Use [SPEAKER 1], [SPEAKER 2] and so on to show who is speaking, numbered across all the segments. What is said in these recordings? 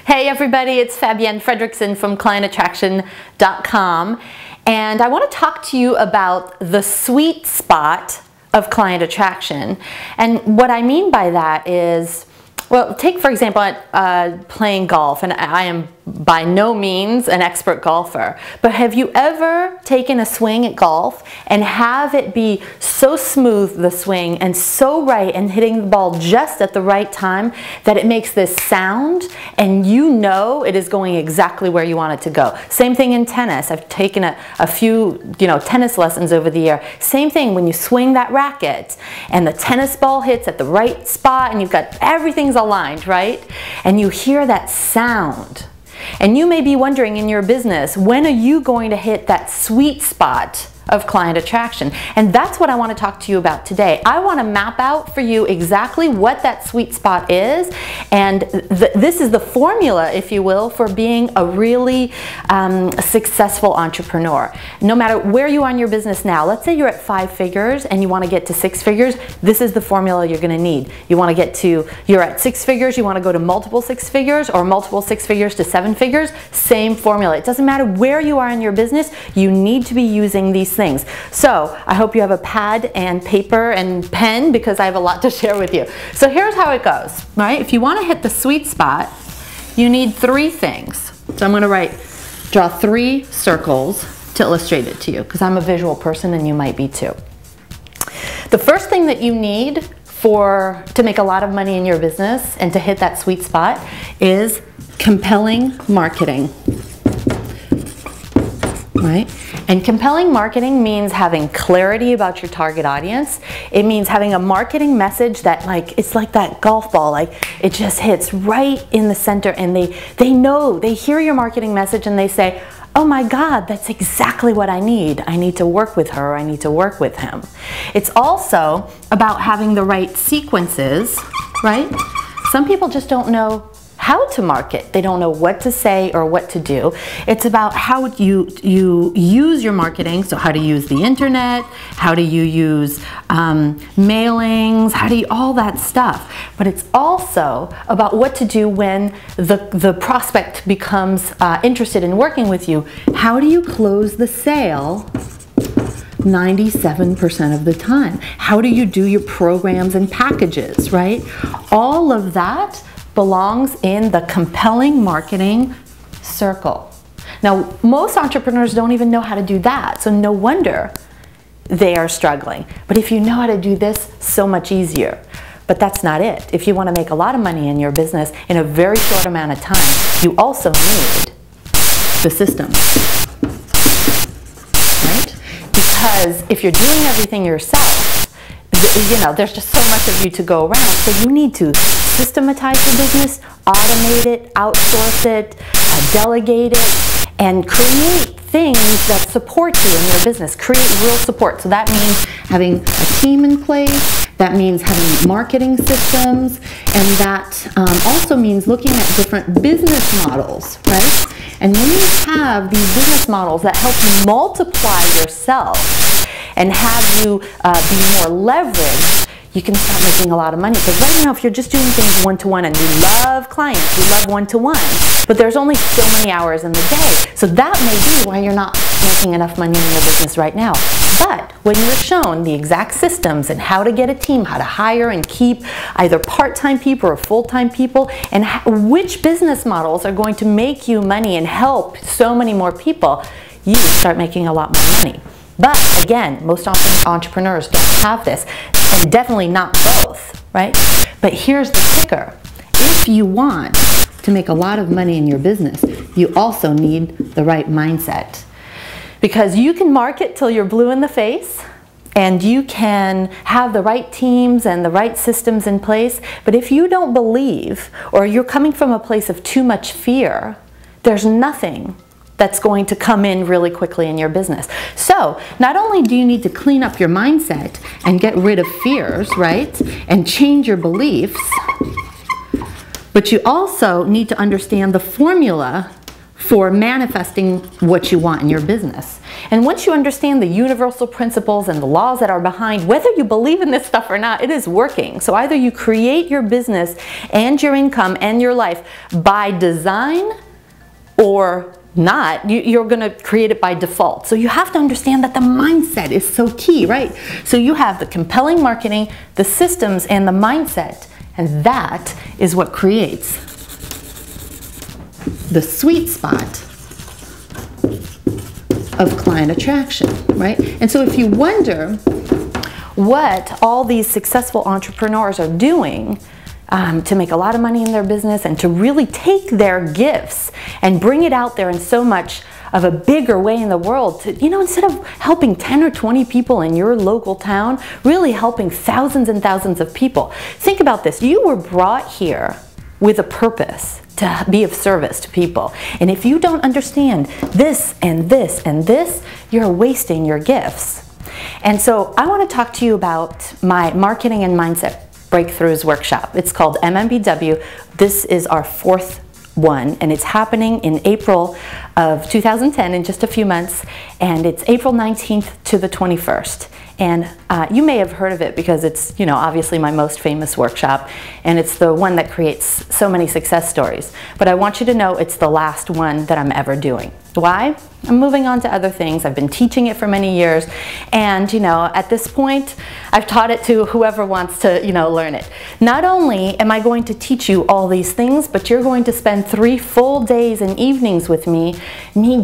[SPEAKER 1] Hey everybody, it's Fabienne Fredrickson from clientattraction.com, and I want to talk to you about the sweet spot of client attraction. And what I mean by that is, well, take for example playing golf, and I am by no means an expert golfer, but have you ever taken a swing at golf and have it be so smooth, the swing, and so right, and hitting the ball just at the right time that it makes this sound and you know it is going exactly where you want it to go? Same thing in tennis. I've taken a few tennis lessons over the year. Same thing when you swing that racket and the tennis ball hits at the right spot and you've got everything's aligned, right? And you hear that sound. And you may be wondering in your business, when are you going to hit that sweet spot of client attraction? And that's what I want to talk to you about today. I want to map out for you exactly what that sweet spot is, and this is the formula, if you will, for being a really successful entrepreneur. No matter where you are in your business now, let's say you're at 5 figures and you want to get to 6 figures, this is the formula you're going to need. You want to get to, you're at 6 figures, you want to go to multiple 6 figures, or multiple 6 figures to 7 figures, same formula. It doesn't matter where you are in your business, you need to be using these things. So I hope you have a pad and paper and pen, because I have a lot to share with you. So here's how it goes, right? If you want to hit the sweet spot, you need 3 things. So I'm going to draw 3 circles to illustrate it to you, because I'm a visual person and you might be too. The first thing that you need to make a lot of money in your business and to hit that sweet spot is compelling marketing. Right? And compelling marketing means having clarity about your target audience. It means having a marketing message that, it's like that golf ball, it just hits right in the center, and they hear your marketing message and they say, oh my God, that's exactly what I need. I need to work with her, or I need to work with him. It's also about having the right sequences, right? Some people just don't know how to market. They don't know what to say or what to do. It's about how you use your marketing, so how to use the internet, how do you use mailings, how do you, all that stuff. But it's also about what to do when the prospect becomes interested in working with you. How do you close the sale 97% of the time? How do you do your programs and packages, right? All of that belongs in the compelling marketing circle. Now, most entrepreneurs don't even know how to do that, so no wonder they are struggling. But if you know how to do this, so much easier. But that's not it. If you want to make a lot of money in your business in a very short amount of time, you also need the systems, right? Because if you're doing everything yourself, there's just so much of you to go around, so you need to systematize your business, automate it, outsource it, delegate it, and create things that support you in your business. Create real support. So that means having a team in place, that means having marketing systems, and that also means looking at different business models, right? And when you have these business models that help you multiply yourself and have you be more leveraged, you can start making a lot of money. Because right now, if you're just doing things one-to-one, and we love clients, we love one-to-one, but there's only so many hours in the day. So that may be why you're not making enough money in your business right now. But when you're shown the exact systems and how to get a team, how to hire and keep either part-time people or full-time people, and which business models are going to make you money and help so many more people, you start making a lot more money. But again, most entrepreneurs don't have this, and definitely not both, right? But here's the kicker. If you want to make a lot of money in your business, you also need the right mindset. Because you can market till you're blue in the face, and you can have the right teams and the right systems in place, but if you don't believe, or you're coming from a place of too much fear, there's nothing that's going to come in really quickly in your business. So not only do you need to clean up your mindset and get rid of fears, right, and change your beliefs, but you also need to understand the formula for manifesting what you want in your business. And once you understand the universal principles and the laws that are behind, whether you believe in this stuff or not, it is working. So either you create your business and your income and your life by design or not, you're going to create it by default. So you have to understand that the mindset is so key, right? So you have the compelling marketing, the systems, and the mindset, and that is what creates the sweet spot of client attraction, right? And so if you wonder what all these successful entrepreneurs are doing to make a lot of money in their business and to really take their gifts and bring it out there in so much of a bigger way in the world, to, you know, instead of helping 10 or 20 people in your local town, really helping thousands and thousands of people. Think about this. You were brought here with a purpose to be of service to people. And if you don't understand this and this and this, you're wasting your gifts. And so I want to talk to you about my marketing and mindset breakthroughs workshop. It's called MMBW. This is our 4th one, and it's happening in April of 2010, in just a few months, and it's April 19th to the 21st. And you may have heard of it because it's, you know, obviously my most famous workshop, and it's the one that creates so many success stories. But I want you to know it's the last one that I'm ever doing. Why? I'm moving on to other things. I've been teaching it for many years, and you know, at this point, I've taught it to whoever wants to, you know, learn it. Not only am I going to teach you all these things, but you're going to spend 3 full days and evenings with me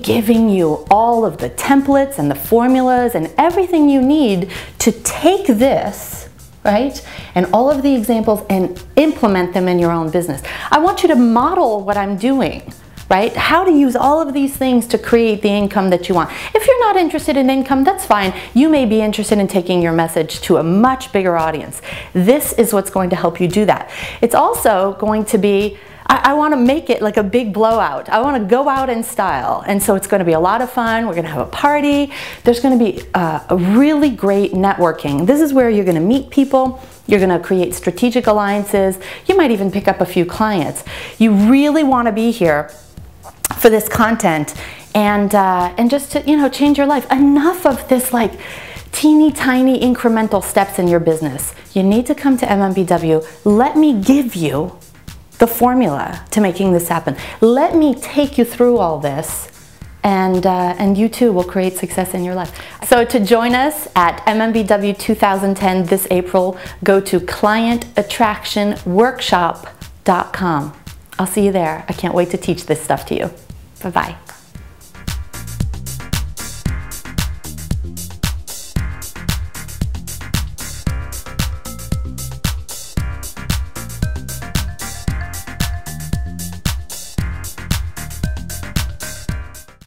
[SPEAKER 1] giving you all of the templates and the formulas and everything you need to take this, right, and all of the examples and implement them in your own business. I want you to model what I'm doing. Right? How to use all of these things to create the income that you want. If you're not interested in income, that's fine. You may be interested in taking your message to a much bigger audience. This is what's going to help you do that. It's also going to be, I want to make it like a big blowout. I want to go out in style. And so it's going to be a lot of fun. We're going to have a party. There's going to be a really great networking. This is where you're going to meet people. You're going to create strategic alliances. You might even pick up a few clients. You really want to be here for this content and just to, you know, change your life. Enough of this like teeny tiny incremental steps in your business. You need to come to MMBW. Let me give you the formula to making this happen. Let me take you through all this, and you too will create success in your life. So to join us at MMBW 2010 this April, go to clientattractionworkshop.com. I'll see you there. I can't wait to teach this stuff to you. Bye-bye.